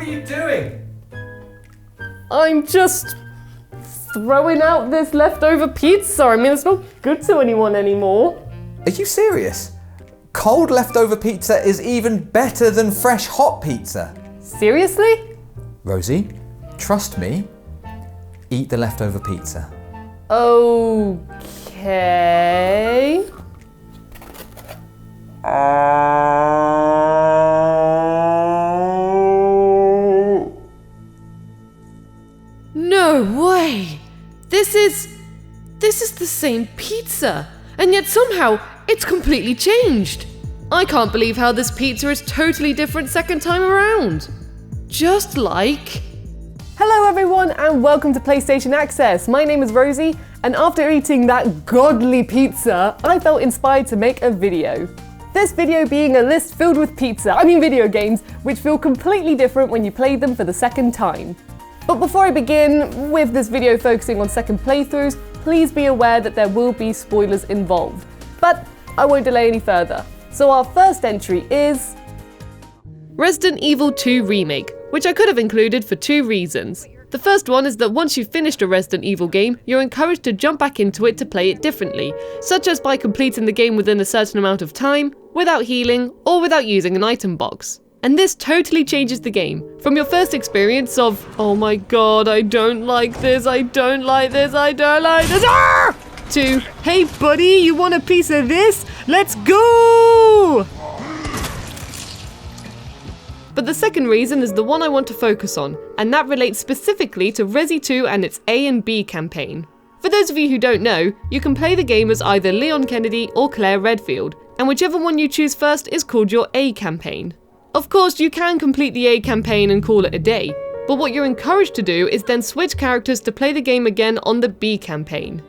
you doing? I'm just throwing out this leftover pizza. I mean, it's not good to anyone anymore. Are you serious? Cold leftover pizza is even better than fresh hot pizza. Seriously? Rosie, trust me. Eat the leftover pizza. Okay. No way! This is the same pizza, and yet somehow it's completely changed. I can't believe how this pizza is totally different second time around. Just like... Hello everyone and welcome to PlayStation Access. My name is Rosie, and after eating that godly pizza, I felt inspired to make a video. This video being a list filled with video games, which feel completely different when you play them for the second time. But before I begin with this video focusing on second playthroughs, please be aware that there will be spoilers involved. But I won't delay any further. So our first entry is... Resident Evil 2 Remake, which I could have included for two reasons. The first one is that once you've finished a Resident Evil game, you're encouraged to jump back into it to play it differently, such as by completing the game within a certain amount of time, without healing, or without using an item box. And this totally changes the game. From your first experience of, oh my god, I don't like this, I don't like this, I don't like this, to, hey buddy, you want a piece of this? Let's go! But the second reason is the one I want to focus on, and that relates specifically to Resi 2 and its A and B campaign. For those of you who don't know, you can play the game as either Leon Kennedy or Claire Redfield, and whichever one you choose first is called your A campaign. Of course, you can complete the A campaign and call it a day, but what you're encouraged to do is then switch characters to play the game again on the B campaign.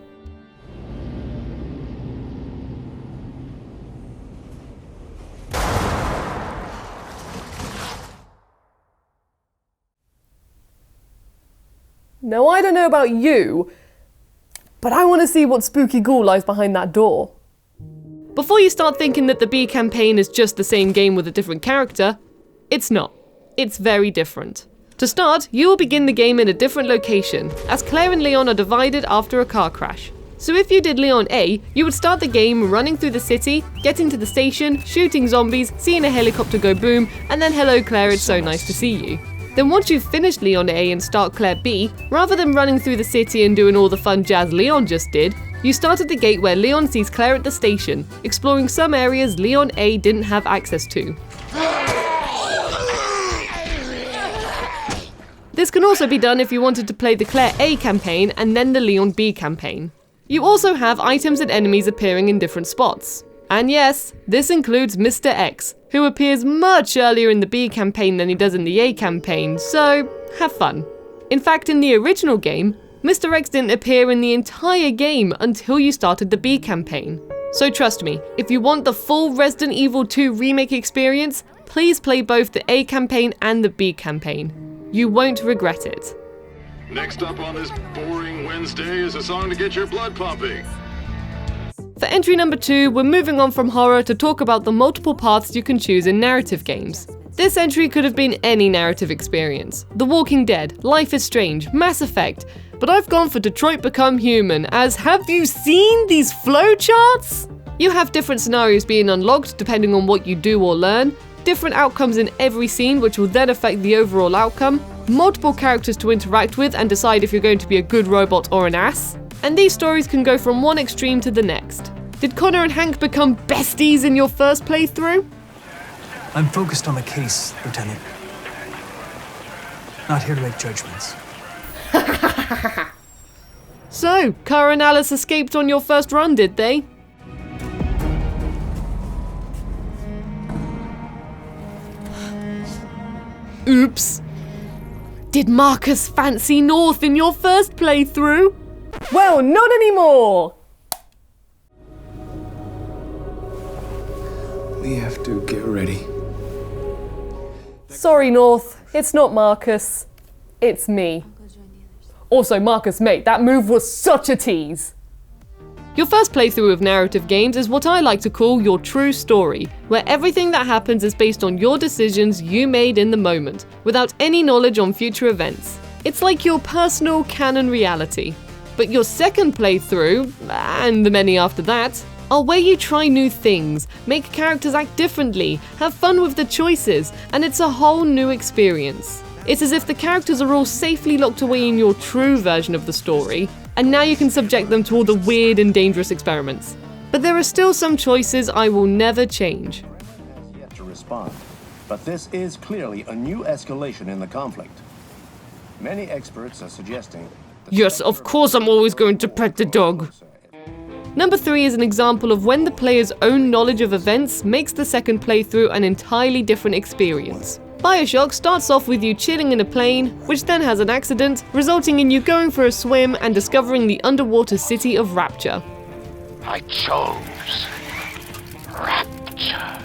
Now, I don't know about you, but I want to see what spooky ghoul lies behind that door. Before you start thinking that the B campaign is just the same game with a different character, it's not. It's very different. To start, you will begin the game in a different location, as Claire and Leon are divided after a car crash. So if you did Leon A, you would start the game running through the city, getting to the station, shooting zombies, seeing a helicopter go boom, and then hello Claire, it's so nice to see you. Then once you've finished Leon A and start Claire B, rather than running through the city and doing all the fun jazz Leon just did, you start at the gate where Leon sees Claire at the station, exploring some areas Leon A didn't have access to. This can also be done if you wanted to play the Claire A campaign and then the Leon B campaign. You also have items and enemies appearing in different spots. And yes, this includes Mr. X, who appears much earlier in the B campaign than he does in the A campaign, so have fun. In fact, in the original game, Mr. X didn't appear in the entire game until you started the B campaign. So trust me, if you want the full Resident Evil 2 Remake experience, please play both the A campaign and the B campaign. You won't regret it. Next up on this boring Wednesday is a song to get your blood pumping. For entry number 2, we're moving on from horror to talk about the multiple paths you can choose in narrative games. This entry could have been any narrative experience. The Walking Dead, Life is Strange, Mass Effect, but I've gone for Detroit Become Human, as have you seen these flowcharts? You have different scenarios being unlocked depending on what you do or learn, different outcomes in every scene which will then affect the overall outcome, multiple characters to interact with and decide if you're going to be a good robot or an ass, and these stories can go from one extreme to the next. Did Connor and Hank become besties in your first playthrough? I'm focused on the case, Lieutenant. Not here to make judgments. So, Kara and Alice escaped on your first run, did they? Oops. Did Marcus fancy North in your first playthrough? Well, not anymore! We have to get ready. Sorry, North. It's not Marcus. It's me. Also, Marcus, mate, that move was such a tease. Your first playthrough of narrative games is what I like to call your true story, where everything that happens is based on your decisions you made in the moment, without any knowledge on future events. It's like your personal canon reality. But your second playthrough, and the many after that, are where you try new things, make characters act differently, have fun with the choices, and it's a whole new experience. It's as if the characters are all safely locked away in your true version of the story, and now you can subject them to all the weird and dangerous experiments. But there are still some choices I will never change. Yet to respond, but this is clearly a new escalation in the conflict. Many experts are suggesting that Yes, of course I'm always going to pet the dog. Number 3 is an example of when the player's own knowledge of events makes the second playthrough an entirely different experience. BioShock starts off with you chilling in a plane, which then has an accident, resulting in you going for a swim and discovering the underwater city of Rapture. I chose Rapture.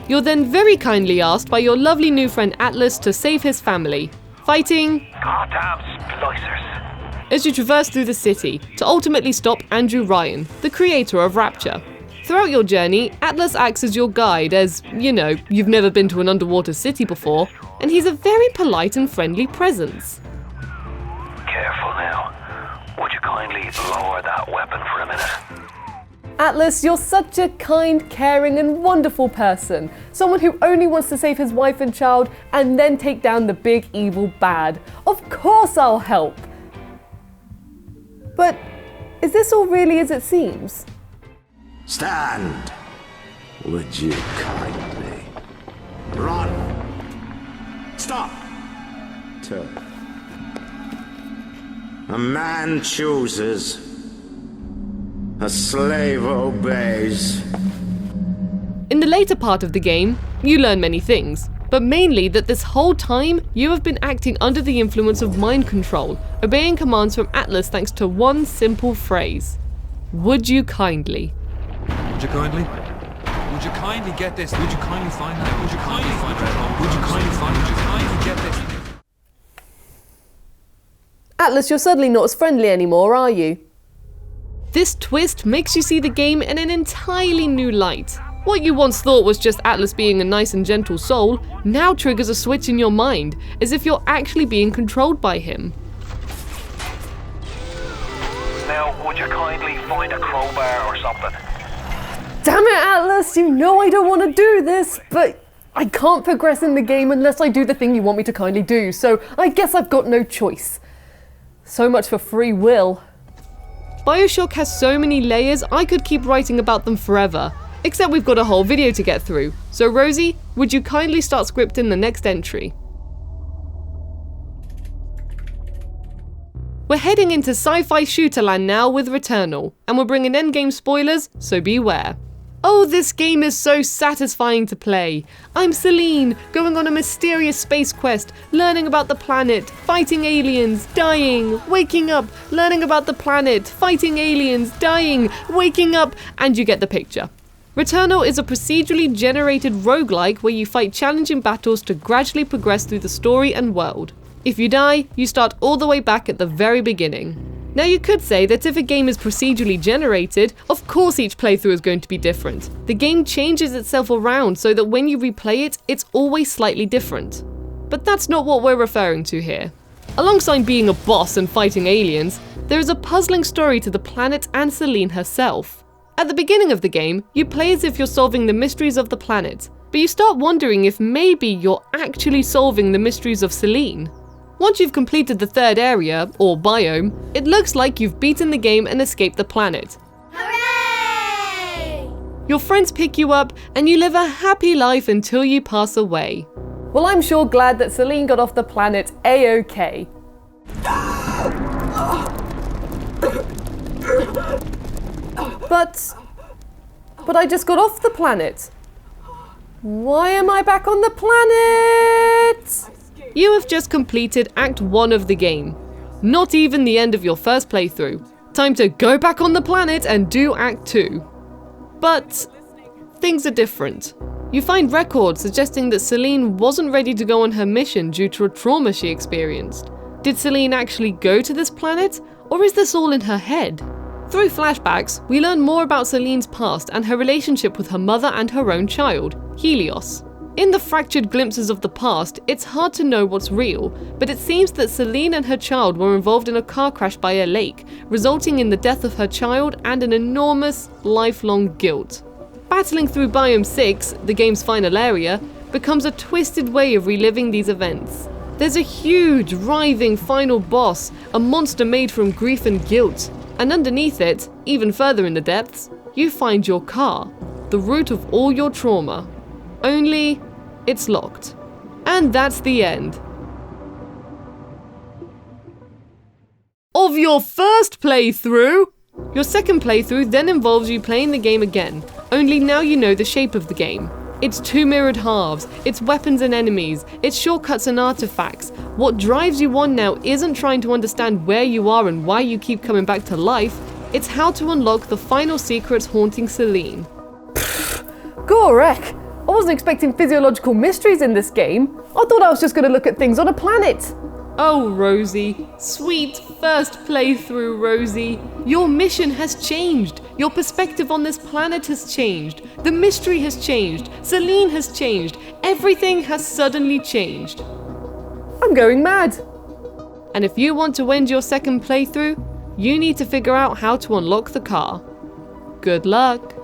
You're then very kindly asked by your lovely new friend Atlas to save his family, fighting Goddamn splicers. as you traverse through the city to ultimately stop Andrew Ryan, the creator of Rapture. Throughout your journey, Atlas acts as your guide as, you know, you've never been to an underwater city before, and he's a very polite and friendly presence. Careful now. Would you kindly lower that weapon for a minute? Atlas, you're such a kind, caring and wonderful person. Someone who only wants to save his wife and child and then take down the big evil bad. Of course I'll help. But is this all really as it seems? Stand! Would you kindly? Run! Stop! Turn. A man chooses. A slave obeys. In the later part of the game, you learn many things, but mainly that this whole time you have been acting under the influence of mind control, obeying commands from Atlas thanks to one simple phrase. Would you kindly? Would you kindly? Would you kindly get this? Would you kindly find that? Would you kindly find Returnal? Would you kindly find? Would you kindly get this? Atlas, you're suddenly not as friendly anymore, are you? This twist makes you see the game in an entirely new light. What you once thought was just Atlas being a nice and gentle soul now triggers a switch in your mind, as if you're actually being controlled by him. Now, would you kindly find a crowbar or something? Damn it, Atlas, you know I don't want to do this, but I can't progress in the game unless I do the thing you want me to kindly do, so I guess I've got no choice. So much for free will. BioShock has so many layers, I could keep writing about them forever. Except we've got a whole video to get through. So Rosie, would you kindly start scripting the next entry? We're heading into sci-fi shooterland now with Returnal, and we're bringing endgame spoilers, so beware. Oh, this game is so satisfying to play. I'm Celine, going on a mysterious space quest, learning about the planet, fighting aliens, dying, waking up, learning about the planet, fighting aliens, dying, waking up, and you get the picture. Returnal is a procedurally generated roguelike where you fight challenging battles to gradually progress through the story and world. If you die, you start all the way back at the very beginning. Now you could say that if a game is procedurally generated, of course each playthrough is going to be different. The game changes itself around so that when you replay it, it's always slightly different. But that's not what we're referring to here. Alongside being a boss and fighting aliens, there is a puzzling story to the planet and Celine herself. At the beginning of the game, you play as if you're solving the mysteries of the planet, but you start wondering if maybe you're actually solving the mysteries of Celine. Once you've completed the third area, or biome, it looks like you've beaten the game and escaped the planet. Hooray! Your friends pick you up, and you live a happy life until you pass away. Well, I'm sure glad that Celine got off the planet A-OK. But I just got off the planet. Why am I back on the planet? You have just completed Act 1 of the game. Not even the end of your first playthrough. Time to go back on the planet and do Act 2. But things are different. You find records suggesting that Celine wasn't ready to go on her mission due to a trauma she experienced. Did Celine actually go to this planet, or is this all in her head? Through flashbacks, we learn more about Celine's past and her relationship with her mother and her own child, Helios. In the fractured glimpses of the past, it's hard to know what's real, but it seems that Celine and her child were involved in a car crash by a lake, resulting in the death of her child and an enormous, lifelong guilt. Battling through Biome 6, the game's final area, becomes a twisted way of reliving these events. There's a huge, writhing final boss, a monster made from grief and guilt. And underneath it, even further in the depths, you find your car, the root of all your trauma. Only, it's locked. And that's the end. Of your first playthrough! Your second playthrough then involves you playing the game again, only now you know the shape of the game. It's two mirrored halves, it's weapons and enemies, it's shortcuts and artifacts. What drives you on now isn't trying to understand where you are and why you keep coming back to life, it's how to unlock the final secrets haunting Celine. Gorek! I wasn't expecting physiological mysteries in this game. I thought I was just going to look at things on a planet. Oh, Rosie. Sweet first playthrough, Rosie. Your mission has changed. Your perspective on this planet has changed. The mystery has changed. Celine has changed. Everything has suddenly changed. I'm going mad. And if you want to end your second playthrough, you need to figure out how to unlock the car. Good luck.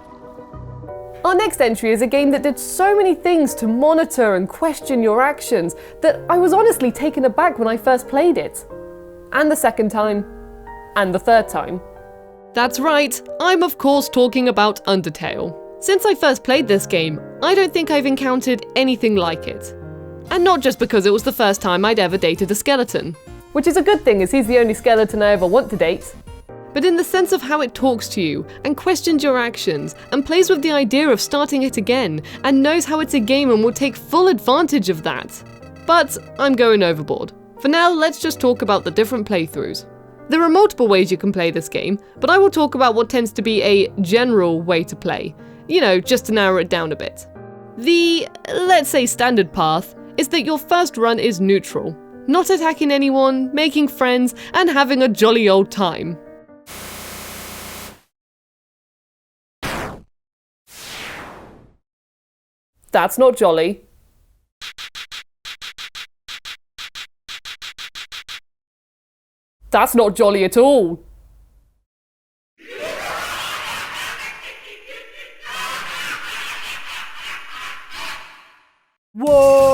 Our next entry is a game that did so many things to monitor and question your actions that I was honestly taken aback when I first played it. And the second time. And the third time. That's right, I'm of course talking about Undertale. Since I first played this game, I don't think I've encountered anything like it. And not just because it was the first time I'd ever dated a skeleton. Which is a good thing, as he's the only skeleton I ever want to date. But in the sense of how it talks to you, and questions your actions, and plays with the idea of starting it again, and knows how it's a game and will take full advantage of that. But I'm going overboard. For now, let's just talk about the different playthroughs. There are multiple ways you can play this game, but I will talk about what tends to be a general way to play. You know, just to narrow it down a bit. The, let's say, standard path is that your first run is neutral. Not attacking anyone, making friends, and having a jolly old time. That's not jolly. That's not jolly at all. Whoa!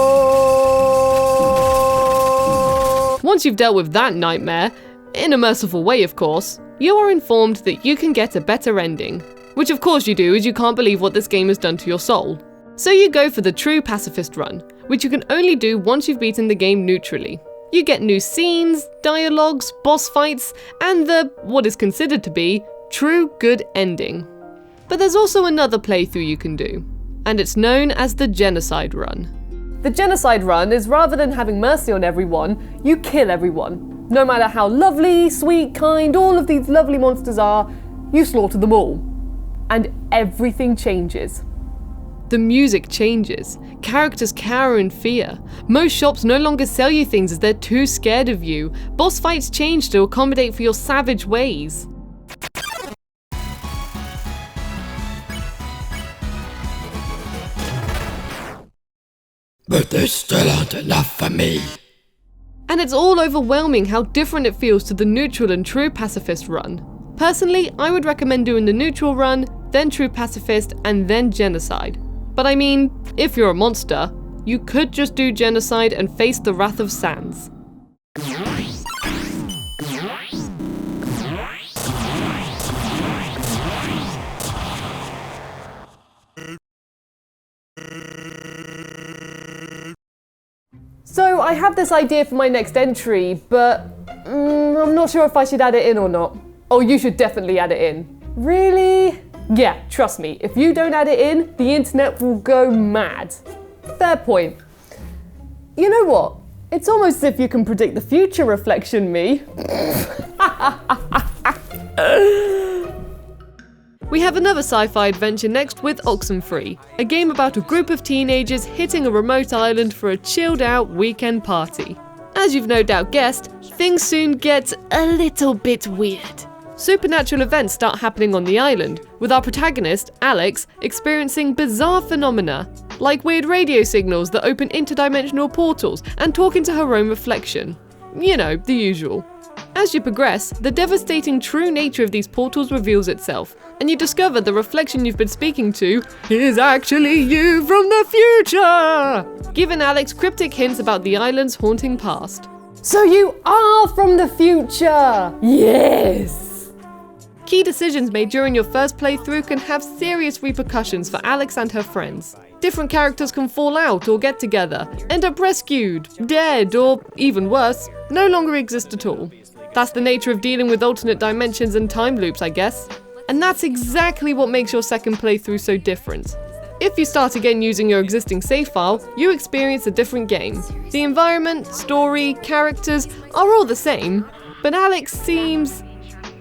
Once you've dealt with that nightmare, in a merciful way of course, you are informed that you can get a better ending. Which of course you do, as you can't believe what this game has done to your soul. So you go for the true pacifist run, which you can only do once you've beaten the game neutrally. You get new scenes, dialogues, boss fights, and the, what is considered to be, true good ending. But there's also another playthrough you can do, and it's known as the genocide run. The genocide run is rather than having mercy on everyone, you kill everyone. No matter how lovely, sweet, kind all of these lovely monsters are, you slaughter them all. And everything changes. The music changes, characters cower in fear, most shops no longer sell you things as they're too scared of you, boss fights change to accommodate for your savage ways. But they still aren't enough for me. And it's all overwhelming how different it feels to the neutral and true pacifist run. Personally, I would recommend doing the neutral run, then true pacifist, and then genocide. But I mean, if you're a monster, you could just do genocide and face the wrath of Sans. So I have this idea for my next entry, but I'm not sure if I should add it in or not. Oh, you should definitely add it in. Really? Yeah, trust me, if you don't add it in, the internet will go mad. Fair point. You know what? It's almost as if you can predict the future, Reflection Me. We have another sci-fi adventure next with Oxenfree, a game about a group of teenagers hitting a remote island for a chilled out weekend party. As you've no doubt guessed, things soon get a little bit weird. Supernatural events start happening on the island, with our protagonist, Alex, experiencing bizarre phenomena, like weird radio signals that open interdimensional portals and talk into her own reflection. You know, the usual. As you progress, the devastating true nature of these portals reveals itself, and you discover the reflection you've been speaking to is actually you from the future, giving Alex cryptic hints about the island's haunting past. So you are from the future! Yes! Key decisions made during your first playthrough can have serious repercussions for Alex and her friends. Different characters can fall out or get together, end up rescued, dead, or even worse, no longer exist at all. That's the nature of dealing with alternate dimensions and time loops, I guess. And that's exactly what makes your second playthrough so different. If you start again using your existing save file, you experience a different game. The environment, story, characters are all the same, but Alex seems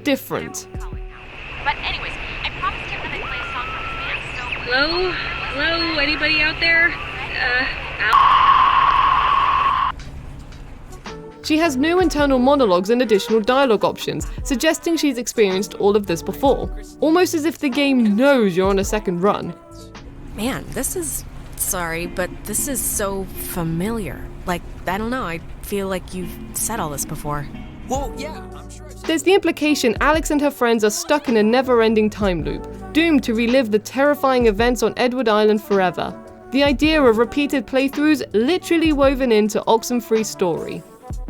different. But anyways, I promised him that I'd play a song from his band, so... Hello? Hello? Anybody out there? She has new internal monologues and additional dialogue options, suggesting she's experienced all of this before. Almost as if the game knows you're on a second run. Man, this is... sorry, but this is so familiar. Like, I don't know, I feel like you've said all this before. Well, yeah, I'm sure. There's the implication Alex and her friends are stuck in a never-ending time loop, doomed to relive the terrifying events on Edward Island forever. The idea of repeated playthroughs literally woven into Oxenfree's story.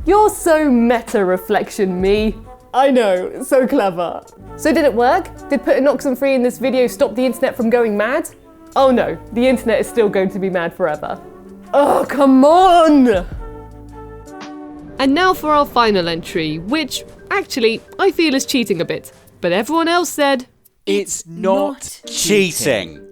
You're so meta, Reflection Me. I know, so clever. So did it work? Did putting Oxenfree in this video stop the internet from going mad? Oh no, the internet is still going to be mad forever. Oh, come on! And now for our final entry, which, actually, I feel is cheating a bit. But everyone else said... It's not cheating.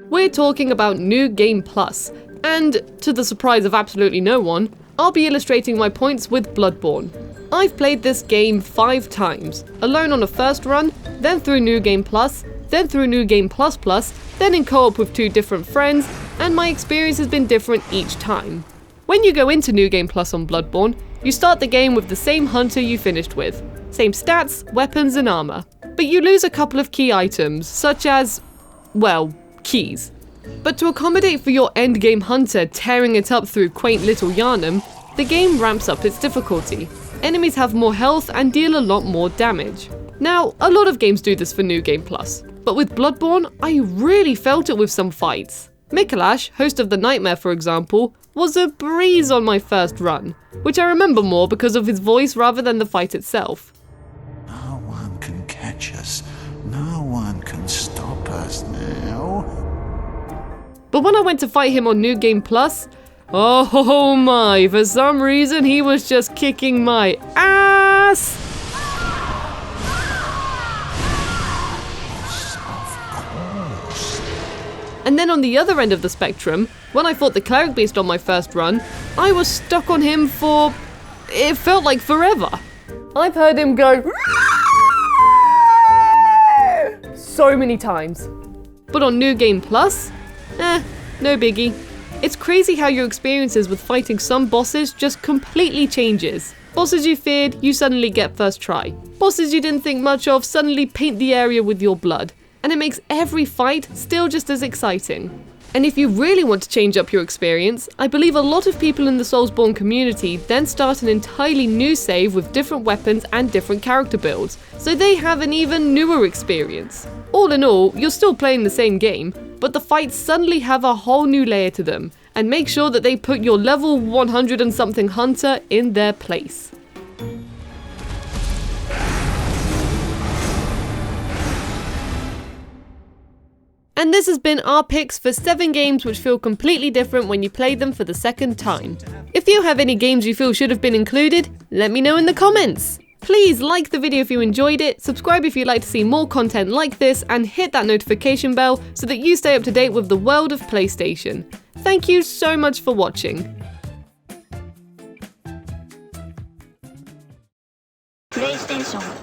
We're talking about New Game Plus. And, to the surprise of absolutely no one, I'll be illustrating my points with Bloodborne. I've played this game 5 times, alone on a first run, then through New Game Plus, then through New Game Plus Plus, then in co-op with 2 different friends, and my experience has been different each time. When you go into New Game Plus on Bloodborne, you start the game with the same hunter you finished with. Same stats, weapons and armor. But you lose a couple of key items, such as, well, keys. But to accommodate for your endgame hunter tearing it up through quaint little Yharnam, the game ramps up its difficulty. Enemies have more health and deal a lot more damage. Now, a lot of games do this for New Game Plus, but with Bloodborne, I really felt it with some fights. Mikolash, host of The Nightmare for example, was a breeze on my first run, which I remember more because of his voice rather than the fight itself. No one can catch us. No one can stop us now. But when I went to fight him on New Game Plus, oh my, for some reason he was just kicking my ass! And then on the other end of the spectrum, when I fought the Cleric Beast on my first run, I was stuck on him for... it felt like forever. I've heard him go so many times. But on New Game Plus, no biggie. It's crazy how your experiences with fighting some bosses just completely changes. Bosses you feared, you suddenly get first try. Bosses you didn't think much of suddenly paint the area with your blood. And it makes every fight still just as exciting. And if you really want to change up your experience, I believe a lot of people in the Soulsborne community then start an entirely new save with different weapons and different character builds, so they have an even newer experience. All in all, you're still playing the same game, but the fights suddenly have a whole new layer to them, and make sure that they put your level 100 and something hunter in their place. And this has been our picks for 7 games which feel completely different when you play them for the second time. If you have any games you feel should have been included, let me know in the comments. Please like the video if you enjoyed it, subscribe if you'd like to see more content like this, and hit that notification bell so that you stay up to date with the world of PlayStation. Thank you so much for watching. PlayStation